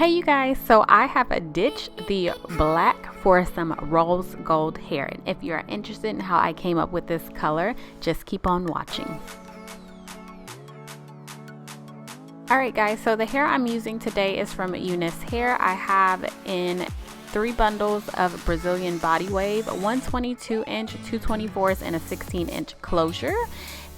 Hey you guys, so I have ditched the black for some rose gold hair, and if you're interested in how I came up with this color, just keep on watching. Alright guys, so the hair I'm using today is from unicehair. I have in 3 bundles of Brazilian body wave, 122 inch, 224s, and a 16-inch closure.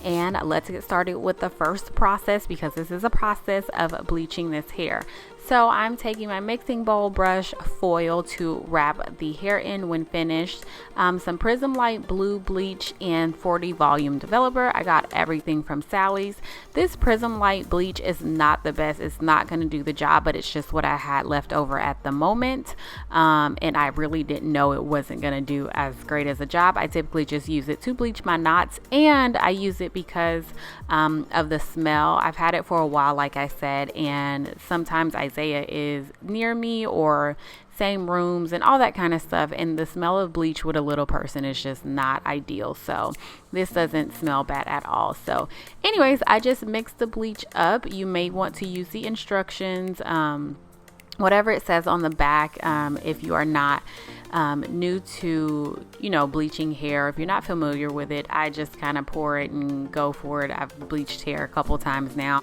And let's get started with the first process, because this is a process of bleaching this hair. So I'm taking my mixing bowl brush foil to wrap the hair in when finished, some Prism Light Blue bleach and 40 volume developer. I got everything from Sally's. This Prism Light bleach is not the best. It's not going to do the job, but it's just what I had left over at the moment. And I really didn't know it wasn't going to do as great as a job. I typically just use it to bleach my knots, and I use it because of the smell. I've had it for a while, like I said, and sometimes Isaiah is near me or same rooms and all that kind of stuff, and the smell of bleach with a little person is just not ideal. So this doesn't smell bad at all. So anyways, I just mixed the bleach up. You may want to use the instructions, whatever it says on the back, if you are not new to, bleaching hair. If you're not familiar with it, I just kind of pour it and go for it. I've bleached hair a couple times now.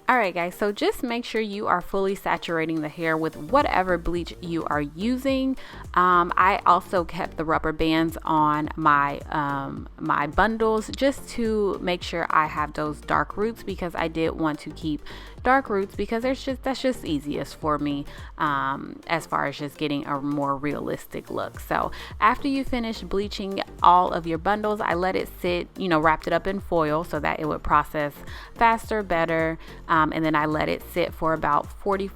Alright guys, so just make sure you are fully saturating the hair with whatever bleach you are using. I also kept the rubber bands on my my bundles just to make sure I have those dark roots, because I did want to keep dark roots because that's just easiest for me as far as just getting a more realistic look. So after you finish bleaching all of your bundles, I let it sit, wrapped it up in foil so that it would process faster, better. And then I let it sit for about 40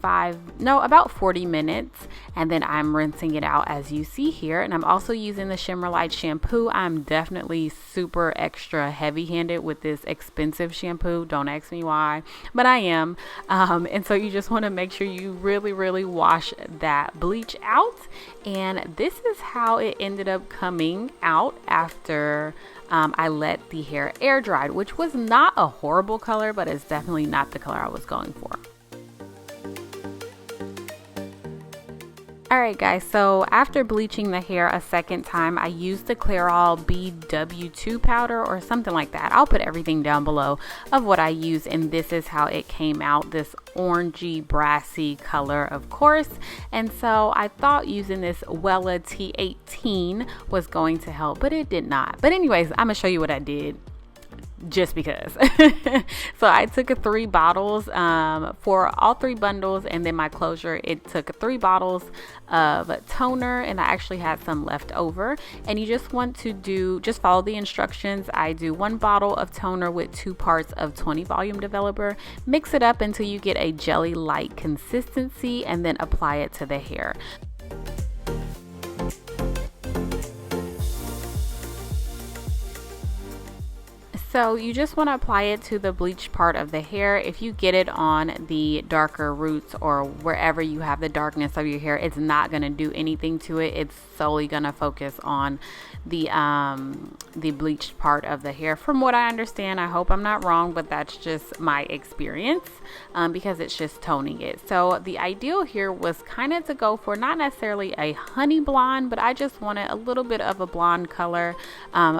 minutes, and then I'm rinsing it out as you see here. And I'm also using the Shimmer Light shampoo. I'm definitely super extra heavy handed with this expensive shampoo. Don't ask me why, but I am. And so you just want to make sure you really wash that bleach out. And this is how it ended up coming out after I let the hair air dried, which was not a horrible color, but it's definitely not the color I was going for. Alright guys, so after bleaching the hair a second time, I used the Clairol BW2 powder or something like that. I'll put everything down below of what I use, and this is how it came out, this orangey brassy color, of course. And so I thought using this Wella T18 was going to help, but it did not. But anyways, I'm gonna show you what I did, just because. So I took 3 bottles for all 3 bundles, and then my closure, it took 3 bottles of toner, and I actually had some left over. And you just want to just follow the instructions. I do 1 bottle of toner with 2 parts of 20 volume developer, mix it up until you get a jelly like consistency, and then apply it to the hair. So you just want to apply it to the bleached part of the hair. If you get it on the darker roots or wherever you have the darkness of your hair, it's not going to do anything to it. It's solely going to focus on the bleached part of the hair, from what I understand. I hope I'm not wrong, but that's just my experience, because it's just toning it. So the ideal here was kind of to go for not necessarily a honey blonde, but I just wanted a little bit of a blonde color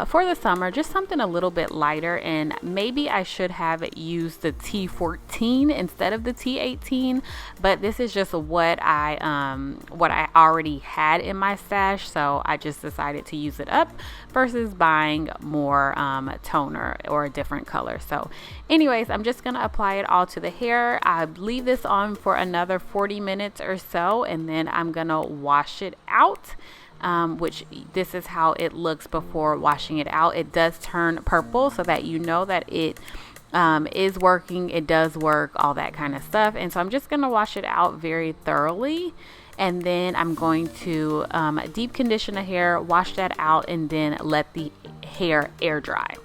for the summer, just something a little bit lighter. And maybe I should have used the T14 instead of the T18, but this is just what I already had in my stash, so I just decided to use it up versus buying more toner or a different color. So anyways, I'm just gonna apply it all to the hair. I leave this on for another 40 minutes or so, and then I'm gonna wash it out. Which this is how it looks before washing it out. It does turn purple, so that you know that it is working. It does work, all that kind of stuff. And so I'm just going to wash it out very thoroughly, and then I'm going to deep condition the hair, wash that out, and then let the hair air dry.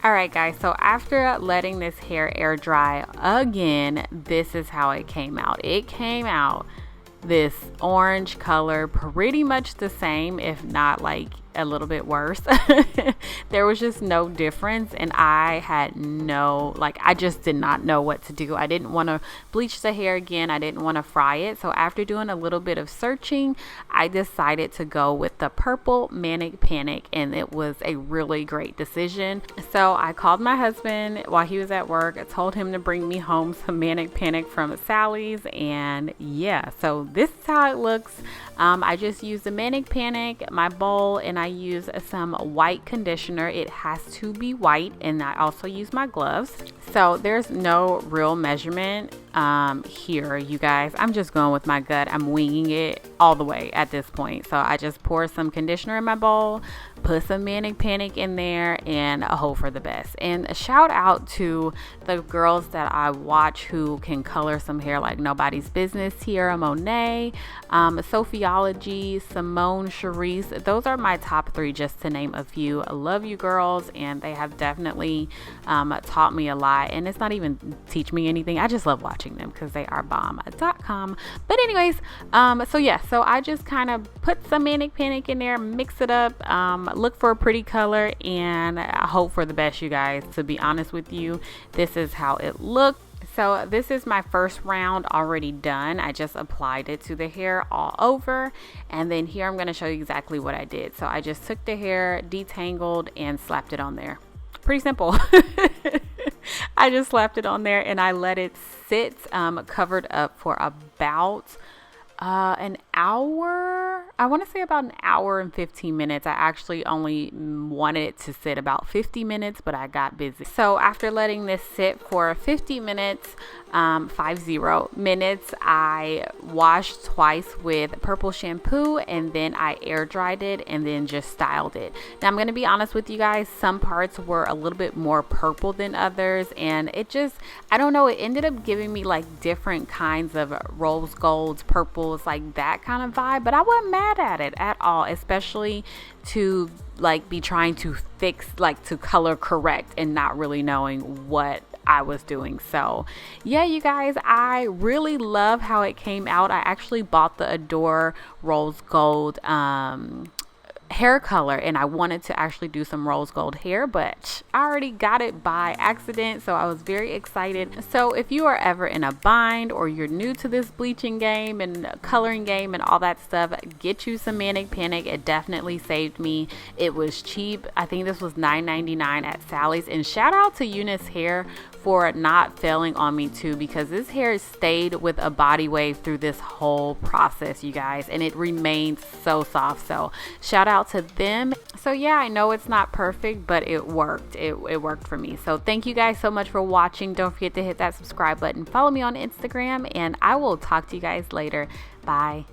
All right, guys, so after letting this hair air dry again, this is how it came out. It came out this orange color, pretty much the same, if not like a little bit worse. There was just no difference, and I had I just did not know what to do. I didn't want to bleach the hair again. I didn't want to fry it. So after doing a little bit of searching, I decided to go with the purple Manic Panic, and it was a really great decision. So I called my husband while he was at work. I told him to bring me home some Manic Panic from Sally's, and yeah, so this is how it looks. I just used the Manic Panic, my bowl, and I use some white conditioner. It has to be white, and I also use my gloves. So there's no real measurement here, you guys. I'm just going with my gut. I'm winging it all the way at this point. So I just pour some conditioner in my bowl, put some Manic Panic in there, and hope for the best. And a shout out to the girls that I watch who can color some hair like nobody's business. Tierra Monet, Sophiology, Simone, Charisse. Those are my top 3, just to name a few. I love you girls, and they have definitely taught me a lot. And it's not even teach me anything. I just love watching them because they are bomb.com. But anyways, so I just kind of put some Manic Panic in there, mix it up, look for a pretty color, and I hope for the best, you guys. To be honest with you, this is how it looked. So this is my first round already done. I just applied it to the hair all over, and then here I'm going to show you exactly what I did. So I just took the hair, detangled, and slapped it on there. Pretty simple. I just slapped it on there, and I let it sit covered up for about an hour. I want to say about an hour and 15 minutes. I actually only wanted it to sit about 50 minutes, but I got busy. So after letting this sit for 50 minutes, 50 minutes, I washed twice with purple shampoo, and then I air dried it and then just styled it. Now I'm going to be honest with you guys, some parts were a little bit more purple than others, and it just, I don't know, it ended up giving me like different kinds of rose golds, purples, like that kind of vibe, but I wasn't mad at it at all, especially to like be trying to fix, like to color correct and not really knowing what I was doing. So yeah, you guys, I really love how it came out. I actually bought the Adore Rose Gold hair color, and I wanted to actually do some rose gold hair, but I already got it by accident, so I was very excited. So if you are ever in a bind, or you're new to this bleaching game and coloring game and all that stuff, get you some Manic Panic. It definitely saved me. It was cheap. I think this was $9.99 at Sally's, and shout out to unicehair for not failing on me too, because this hair stayed with a body wave through this whole process, you guys, and it remained so soft. So shout out to them. So yeah, I know it's not perfect, but it worked. It worked for me. So thank you guys so much for watching. Don't forget to hit that subscribe button, follow me on Instagram, and I will talk to you guys later. Bye.